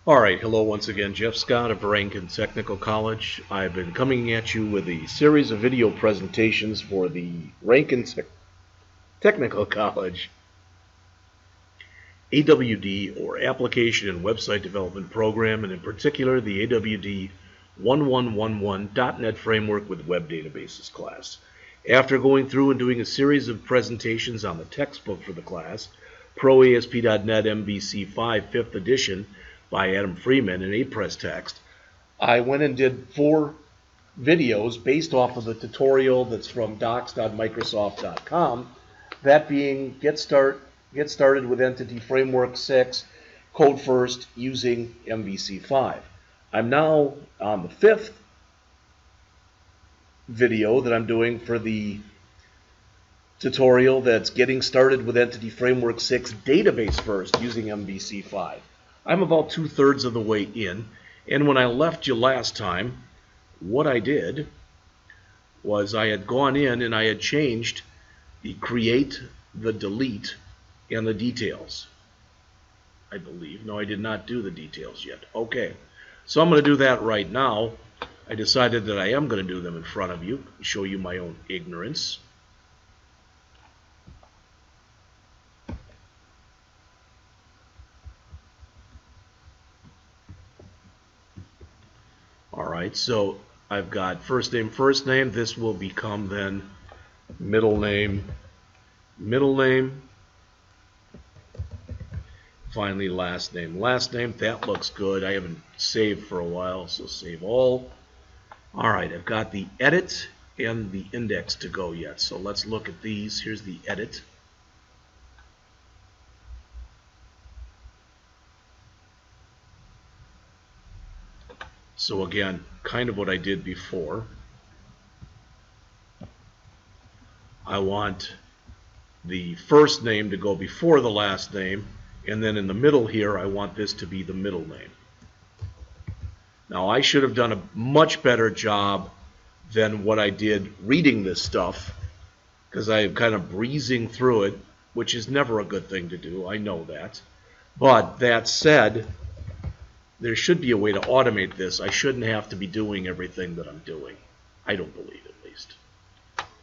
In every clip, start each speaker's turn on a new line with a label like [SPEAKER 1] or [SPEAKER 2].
[SPEAKER 1] Alright, hello once again, Jeff Scott of Rankin Technical College. I've been coming at you with a series of video presentations for the Rankin Technical College AWD, or Application and Website Development Program, and in particular the AWD1111.NET Framework with Web Databases class. After going through and doing a series of presentations on the textbook for the class, Pro ASP.NET MVC 5 5th edition, by Adam Freeman in A-Press text, I went and did 4 videos based off of the tutorial that's from docs.microsoft.com, that being Get Started with Entity Framework 6, Code First using MVC 5. I'm now on the 5th video that I'm doing for the tutorial that's Getting Started with Entity Framework 6, Database First using MVC 5. I'm about 2/3 of the way in, and when I left you last time, what I did was I had gone in and I had changed the create, the delete, and the details. I believe. No, I did not do the details yet. Okay, so I'm going to do that right now. I decided that I am going to do them in front of you, show you my own ignorance. Alright, so I've got first name, this will become then middle name, finally last name. That looks good. I haven't saved for a while, so save all. Alright, I've got the edit and the index to go yet, so let's look at these. Here's the edit. So again, kind of what I did before. I want the first name to go before the last name, and then in the middle here I want this to be the middle name. Now I should have done a much better job than what I did reading this stuff, because I'm kind of breezing through it, which is never a good thing to do, I know that. But that said, there should be a way to automate this. I shouldn't have to be doing everything that I'm doing. I don't believe, at least.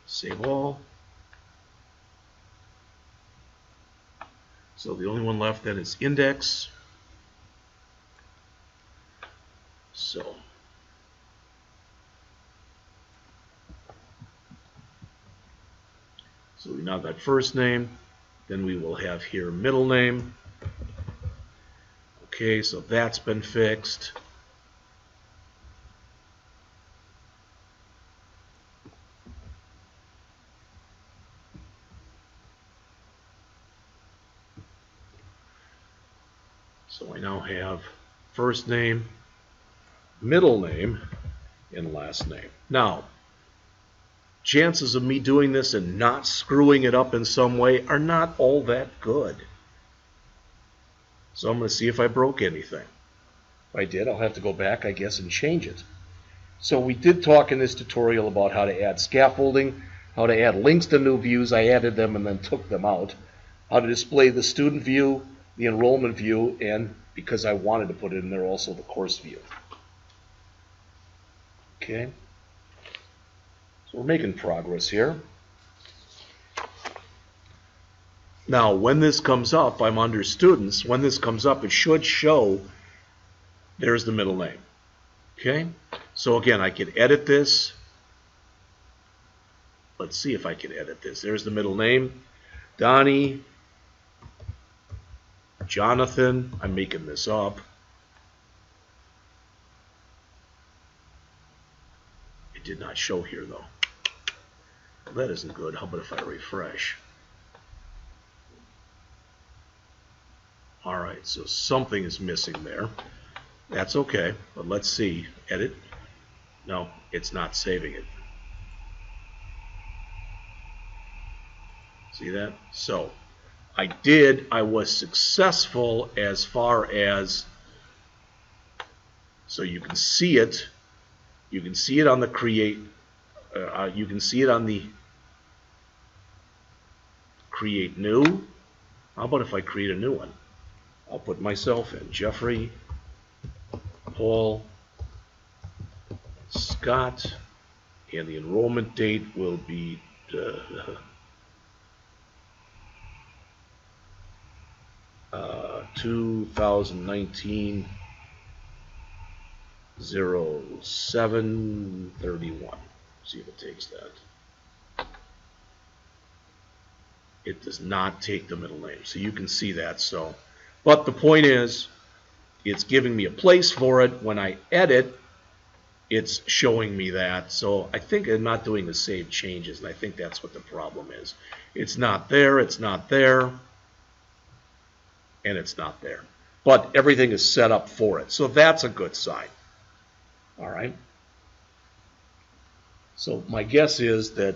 [SPEAKER 1] Save all. So the only one left then is index. So we now got first name. Then we will have here middle name. Okay, so that's been fixed. So I now have first name, middle name, and last name. Now, chances of me doing this and not screwing it up in some way are not all that good. So I'm going to see if I broke anything. If I did, I'll have to go back, I guess, and change it. So we did talk in this tutorial about how to add scaffolding, how to add links to new views. I added them and then took them out. How to display the student view, the enrollment view, and because I wanted to put it in there also, the course view. Okay. So we're making progress here. Now, when this comes up, I'm under students. When this comes up, it should show there's the middle name. Okay? So again, I could edit this. Let's see if I can edit this. There's the middle name. Donnie, Jonathan. I'm making this up. It did not show here, though. Well, that isn't good. How about if I refresh? Alright, so something is missing there. That's okay, but let's see. Edit. No, it's not saving it. See that? So, I was successful as far as, so you can see it. You can see it on the create. You can see it on the create new. How about if I create a new one? I'll put myself in, Jeffrey Paul Scott, and the enrollment date will be 2019 07/31. See if it takes that. It does not take the middle name, so you can see that. So, but the point is, it's giving me a place for it. When I edit, it's showing me that. So I think I'm not doing the save changes, and I think that's what the problem is. It's not there, it's not there, and it's not there. But everything is set up for it. So that's a good sign. All right. So my guess is that,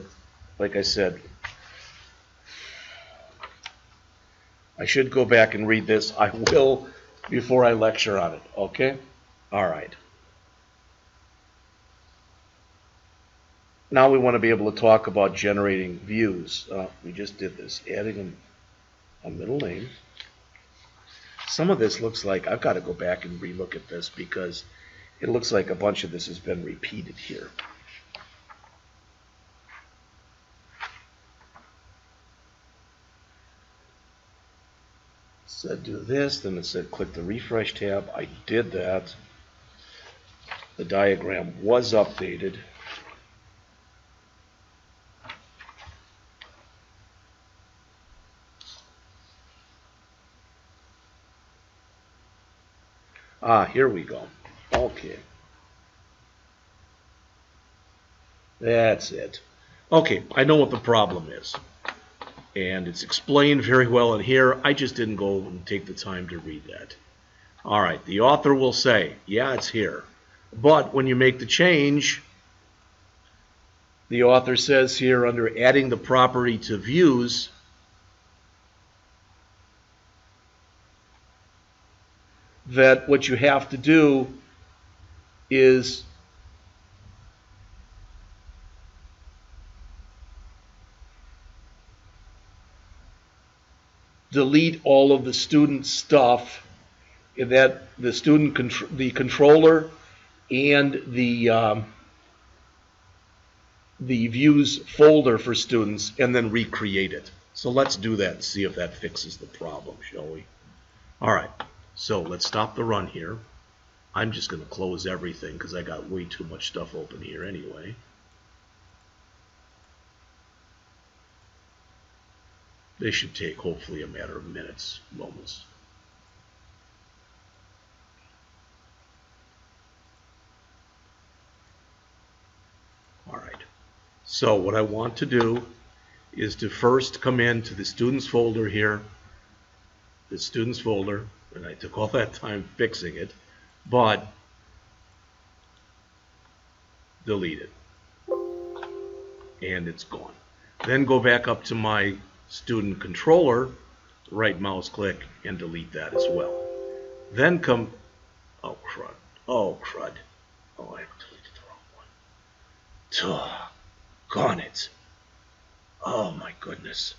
[SPEAKER 1] like I said, I should go back and read this. I will before I lecture on it. Okay? All right. Now we want to be able to talk about generating views. We just did this, adding a middle name. Some of this looks like, I've got to go back and relook at this because it looks like a bunch of this has been repeated here. It said do this, then it said click the refresh tab. I did that. The diagram was updated. Ah, here we go. Okay. That's it. Okay, I know what the problem is. And it's explained very well in here. I just didn't go and take the time to read that. All right, the author will say, yeah, it's here. But when you make the change, the author says here under adding the property to views, that what you have to do is delete all of the student stuff, that the student the controller and the views folder for students, and then recreate it. So let's do that and see if that fixes the problem, shall we? All right. So let's stop the run here. I'm just going to close everything because I got way too much stuff open here anyway. This should take hopefully a matter of minutes, moments. All right. So what I want to do is to first come into the students folder here, the students folder, and I took all that time fixing it, but delete it. And it's gone. Then go back up to my student controller, right mouse click, and delete that as well. Then come, oh crud, oh crud, oh I deleted the wrong one. Gone it. Oh my goodness.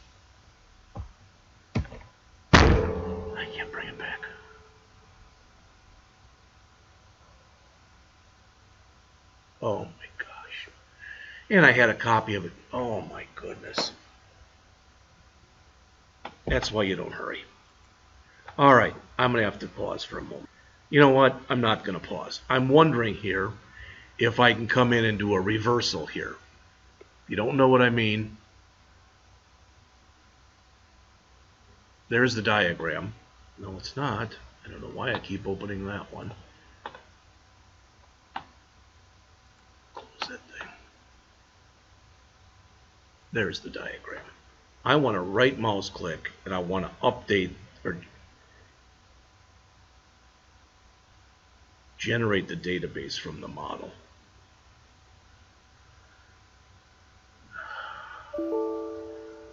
[SPEAKER 1] I can't bring it back. Oh my gosh. And I had a copy of it. Oh my goodness. That's why you don't hurry. All right, I'm going to have to pause for a moment. You know what? I'm not going to pause. I'm wondering here if I can come in and do a reversal here. If you don't know what I mean, there's the diagram. No, it's not. I don't know why I keep opening that one. Close that thing. There's the diagram. I want to right mouse click and I want to update or generate the database from the model.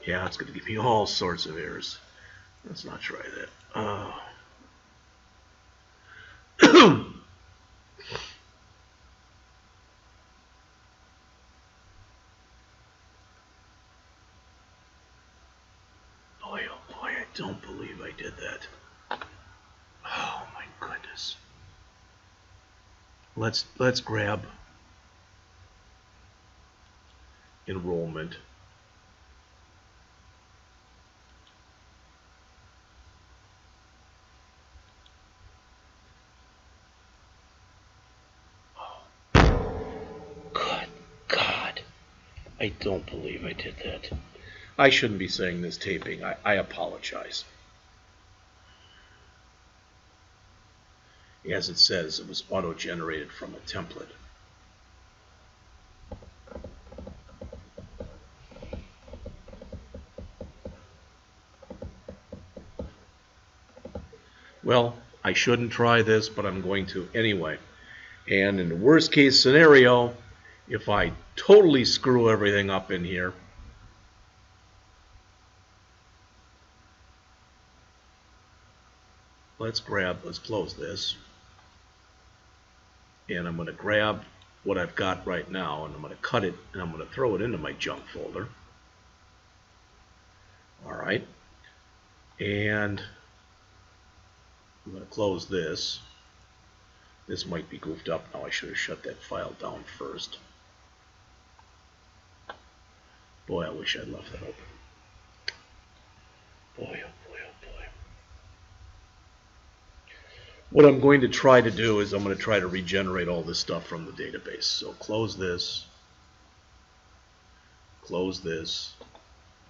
[SPEAKER 1] Yeah, it's going to give me all sorts of errors. Let's not try that. Boy, oh boy, I don't believe I did that. Oh my goodness. let's grab enrollment. Good God. I don't believe I did that. I shouldn't be saying this taping. I apologize. As it says, it was auto-generated from a template. Well, I shouldn't try this, but I'm going to anyway. And in the worst case scenario, if I totally screw everything up in here, let's close this. And I'm going to grab what I've got right now, and I'm going to cut it, and I'm going to throw it into my junk folder. All right. And I'm going to close this. This might be goofed up now. I should have shut that file down first. Boy, I wish I'd left that open. Boy, oh boy, oh boy. What I'm going to try to do is I'm going to try to regenerate all this stuff from the database. So close this. Close this.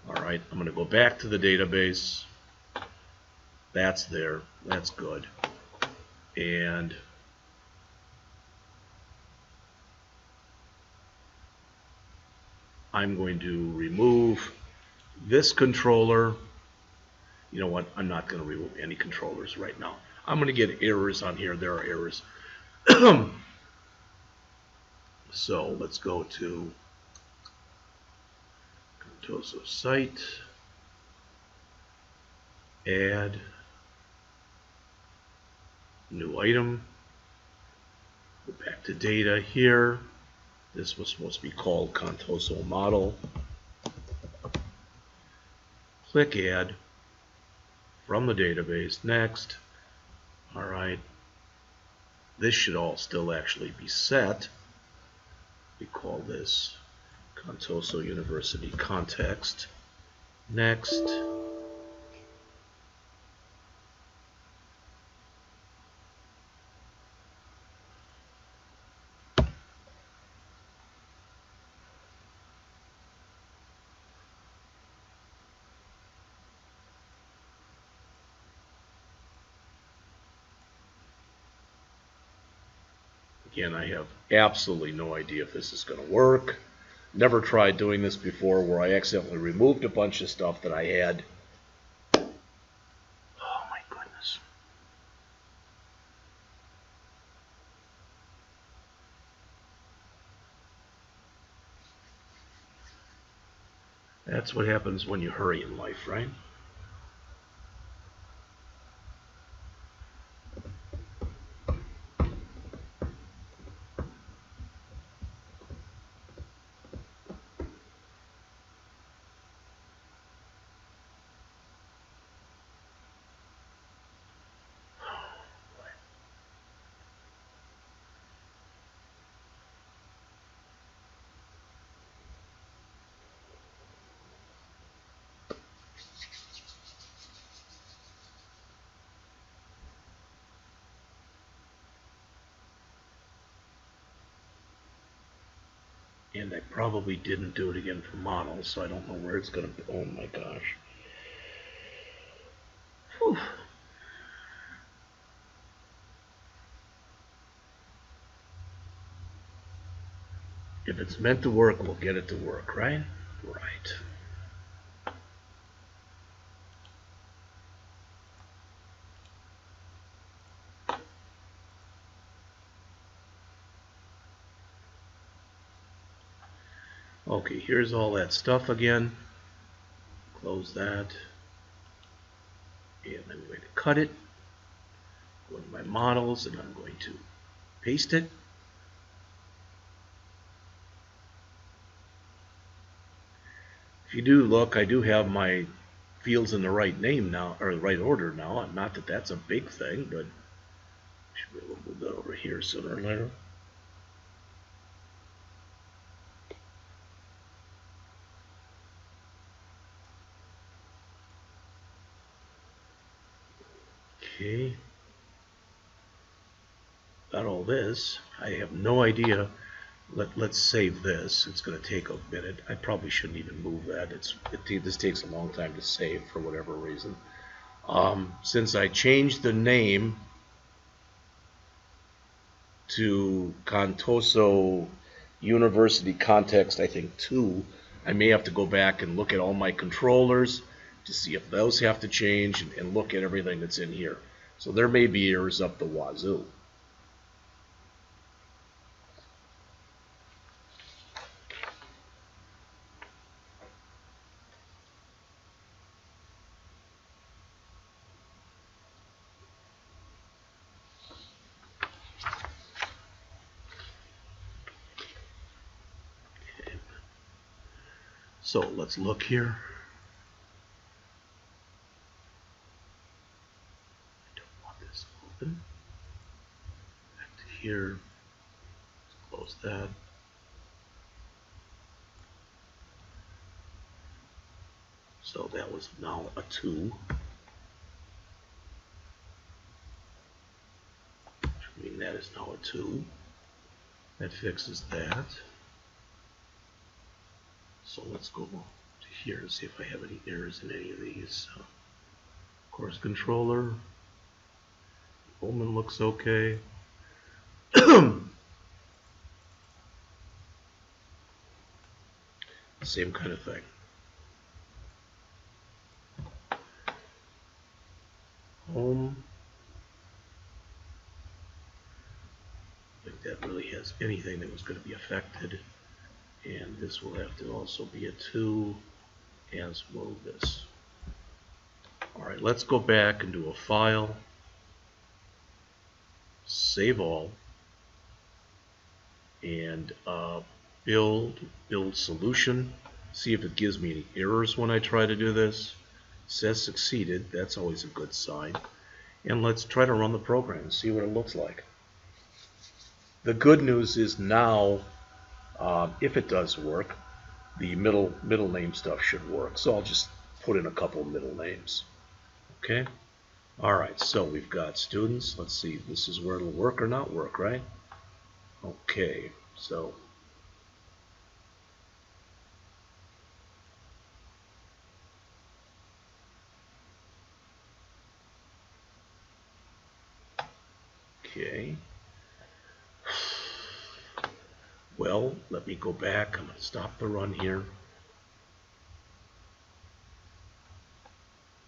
[SPEAKER 1] All right, I'm going to go back to the database. That's there. That's good. And I'm going to remove this controller. You know what? I'm not going to remove any controllers right now. I'm going to get errors on here. There are errors. So let's go to Contoso site, add new item, go back to data here. This was supposed to be called Contoso model. Click add from the database. Next. All right. This should all still actually be set. We call this Contoso University context. Next. Again, I have absolutely no idea if this is going to work. Never tried doing this before where I accidentally removed a bunch of stuff that I had. Oh my goodness. That's what happens when you hurry in life, right? And I probably didn't do it again for models, so I don't know where it's going to be. Oh my gosh. Whew. If it's meant to work, we'll get it to work, right? Right. Okay, here's all that stuff again. Close that. And I'm going to cut it. Go to my models, and I'm going to paste it. If you do look, I do have my fields in the right name now, or the right order now. Not that that's a big thing, but I should be able to move that over here sooner or later. Okay. Got all this. I have no idea. Let's save this. It's going to take a minute. I probably shouldn't even move that. This takes a long time to save for whatever reason. Since I changed the name to Contoso University Context, I think 2, I may have to go back and look at all my controllers to see if those have to change and look at everything that's in here. So there may be errors up the wazoo. So let's look here. I don't want this open. Back to here. Let's close that. So that was now a 2. Which would mean that is now a 2. That fixes that. So let's go to here and see if I have any errors in any of these. Course controller. Bowman looks okay. Same kind of thing. Home. I think that really has anything that was going to be affected. And this will have to also be a 2, as will this. Alright, let's go back and do a file. Save all. And build solution. See if it gives me any errors when I try to do this. It says succeeded. That's always a good sign. And let's try to run the program and see what it looks like. The good news is now, if it does work, the middle name stuff should work. So I'll just put in a couple middle names. Okay? Alright, so we've got students. Let's see, this is where it'll work or not work, right? Okay, so okay. Well, let me go back. I'm going to stop the run here.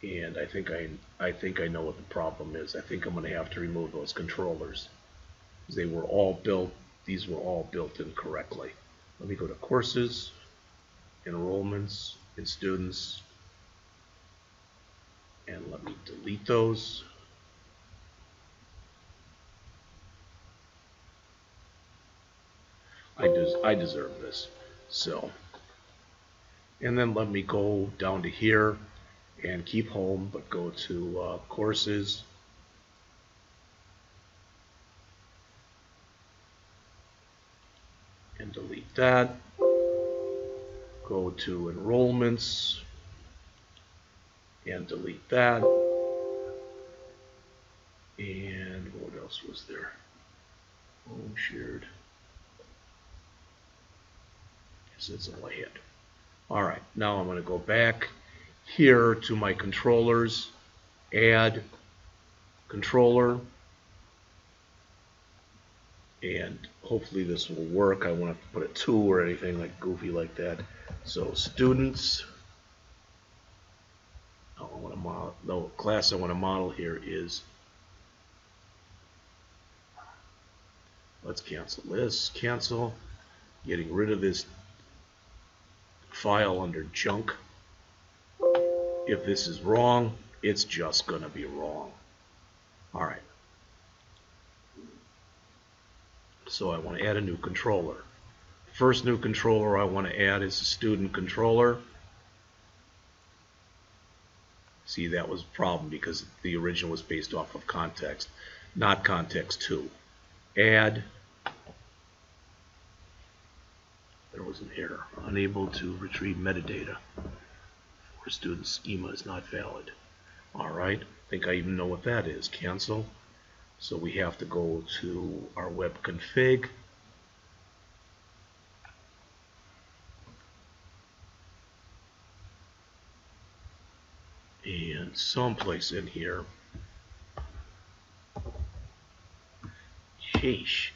[SPEAKER 1] And I think I know what the problem is. I think I'm going to have to remove those controllers. They were all built, these were all built incorrectly. Let me go to courses, enrollments, and students. And let me delete those. I deserve this. So, and then let me go down to here and keep home, but go to courses. And delete that. Go to enrollments and delete that. And what else was there? Home shared. Guess that's all I had. Alright, now I'm going to go back here to my controllers, add controller, and hopefully this will work. I won't have to put a 2 or anything like goofy like that. So students, the class I want to model here is, let's cancel this, cancel, getting rid of this file under junk. If this is wrong, it's just going to be wrong. Alright. So I want to add a new controller. First new controller I want to add is a student controller. See, that was a problem because the original was based off of context, not context 2. Add. There was an error. Unable to retrieve metadata for student schema is not valid. Alright, I think I even know what that is. Cancel. So we have to go to our web config. And someplace in here. Sheesh.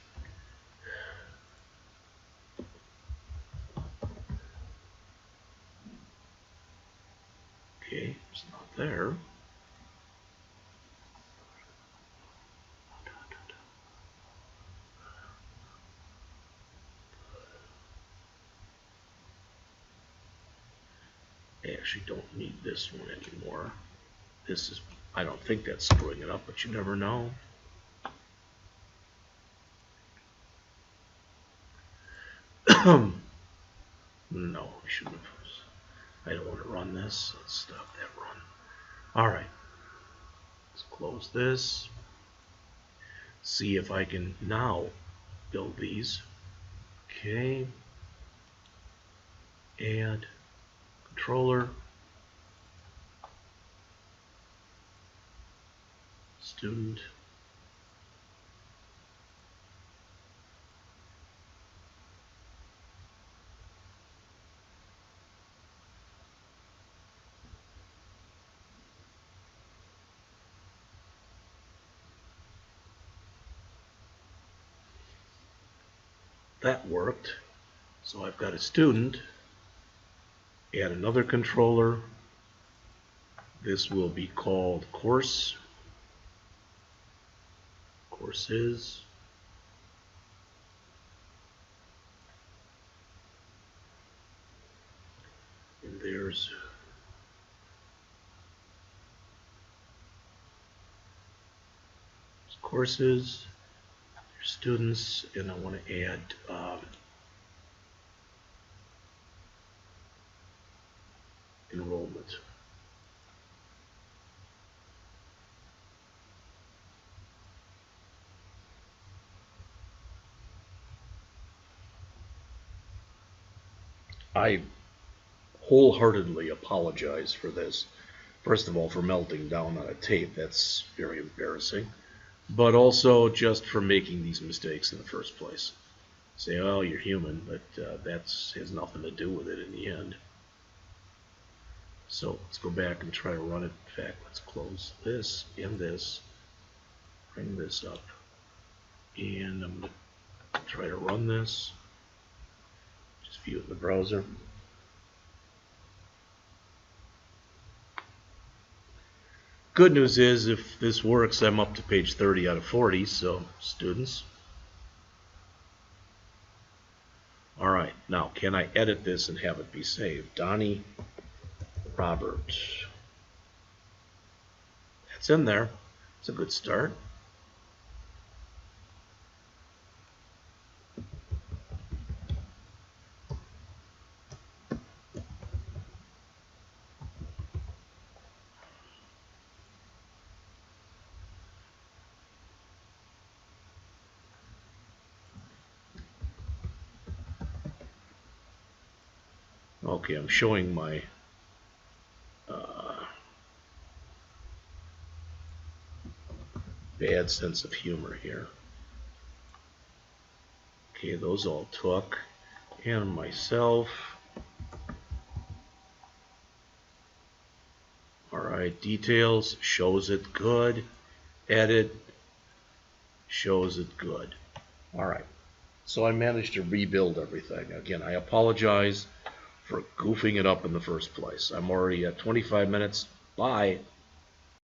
[SPEAKER 1] Okay, it's not there. I actually don't need this one anymore. This is, I don't think that's screwing it up, but you never know. No, I shouldn't have. I don't want to run this. Let's stop that run. Alright. Let's close this. See if I can now build these. Okay. Add controller. Student. That worked. So I've got a student. Add another controller. This will be called course. Courses. And there's courses. There's students, and I want to add enrollment. I wholeheartedly apologize for this. First of all, for melting down on a tape. That's very embarrassing. But also just for making these mistakes in the first place. Say, oh, you're human, but that has nothing to do with it in the end. So let's go back and try to run it. In fact, let's close this and this. Bring this up. And I'm going to try to run this. Just view it in the browser. Good news is, if this works, I'm up to page 30 out of 40, so students. Alright, now can I edit this and have it be saved? Donnie Robert. That's in there. It's a good start. Okay, I'm showing my bad sense of humor here. Okay, those all took. And myself. Alright, details, shows it good. Edit, shows it good. Alright, so I managed to rebuild everything. Again, I apologize for goofing it up in the first place. I'm already at 25 minutes. Bye.